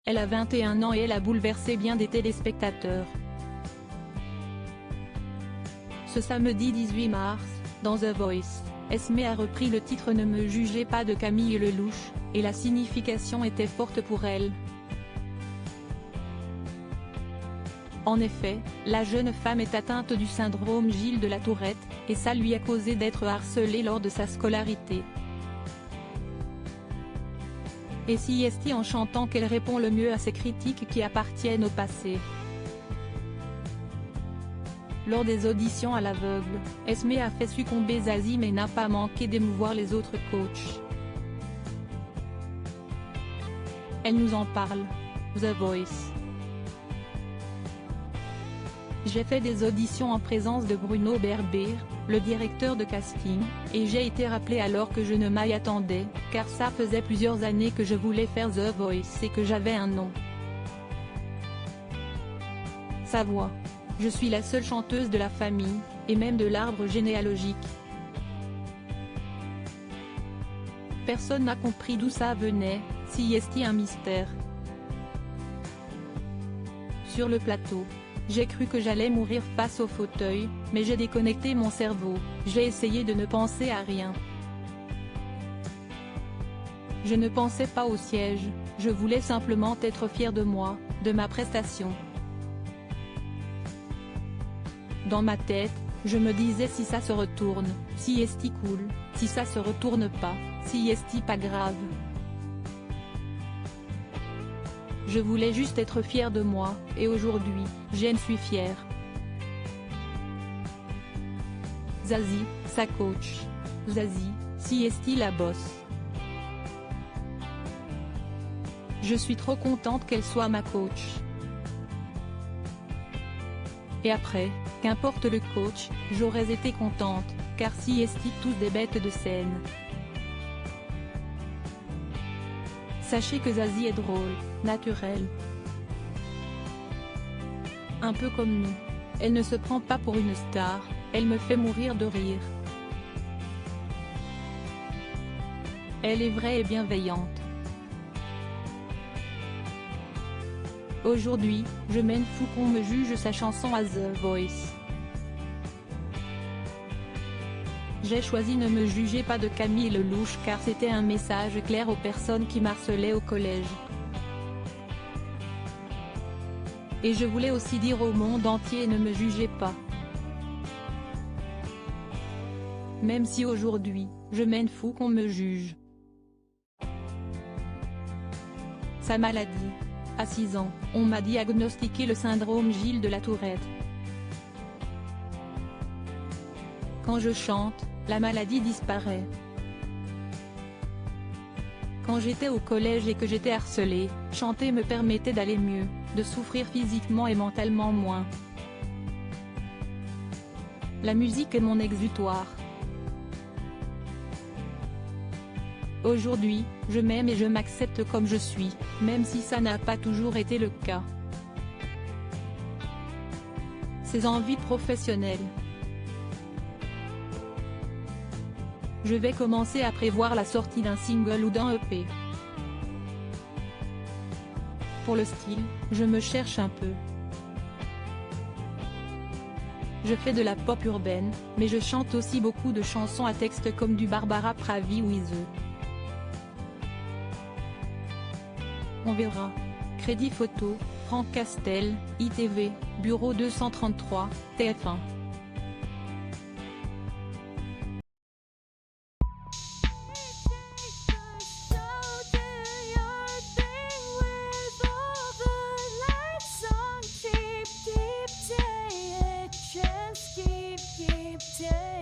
Elle a 21 ans et elle a bouleversé bien des téléspectateurs. Ce samedi 18 mars, dans The Voice, Esmée a repris le titre Ne me jugez pas de Camille Lelouch, et la signification était forte pour elle. En effet, la jeune femme est atteinte du syndrome Gilles de la Tourette, et ça lui a causé d'être harcelée lors de sa scolarité. Et si est en chantant qu'elle répond le mieux à ces critiques qui appartiennent au passé. Lors des auditions à l'aveugle, Esmée a fait succomber Zazie mais n'a pas manqué d'émouvoir les autres coachs. Elle nous en parle. The Voice. J'ai fait des auditions en présence de Bruno Berber, le directeur de casting, et j'ai été rappelée alors que je ne m'y attendais, car ça faisait plusieurs années que je voulais faire The Voice et que j'avais un nom. Sa voix. Je suis la seule chanteuse de la famille, et même de l'arbre généalogique. Personne n'a compris d'où ça venait, si est un mystère. Sur le plateau, j'ai cru que j'allais mourir face au fauteuil, mais j'ai déconnecté mon cerveau, j'ai essayé de ne penser à rien. Je ne pensais pas au siège, je voulais simplement être fière de moi, de ma prestation. Dans ma tête, je me disais si ça se retourne, si est cool, si ça se retourne pas, si est pas grave. Je voulais juste être fière de moi, et aujourd'hui, j'en suis fière. Zazie, sa coach. Zazie, si est la boss. Je suis trop contente qu'elle soit ma coach. Et après, qu'importe le coach, j'aurais été contente, car si est tous des bêtes de scène. Sachez que Zazie est drôle, naturelle. Un peu comme nous. Elle ne se prend pas pour une star, elle me fait mourir de rire. Elle est vraie et bienveillante. Aujourd'hui, je m'en fous qu'on me juge sa chanson à The Voice. J'ai choisi Ne me jugez pas de Camille Lelouch car c'était un message clair aux personnes qui m'harcelaient au collège. Et je voulais aussi dire au monde entier ne me jugez pas. Même si aujourd'hui, je m'en fous qu'on me juge. Sa maladie. À 6 ans, on m'a diagnostiqué le syndrome Gilles de la Tourette. Quand je chante, la maladie disparaît. Quand j'étais au collège et que j'étais harcelée, chanter me permettait d'aller mieux, de souffrir physiquement et mentalement moins. La musique est mon exutoire. Aujourd'hui, je m'aime et je m'accepte comme je suis, même si ça n'a pas toujours été le cas. Ses envies professionnelles. Je vais commencer à prévoir la sortie d'un single ou d'un EP. Pour le style, je me cherche un peu. Je fais de la pop urbaine, mais je chante aussi beaucoup de chansons à texte comme du Barbara Pravi ou Ize. On verra. Crédit photo, Franck Castel, ITV, Bureau 233, TF1. Keep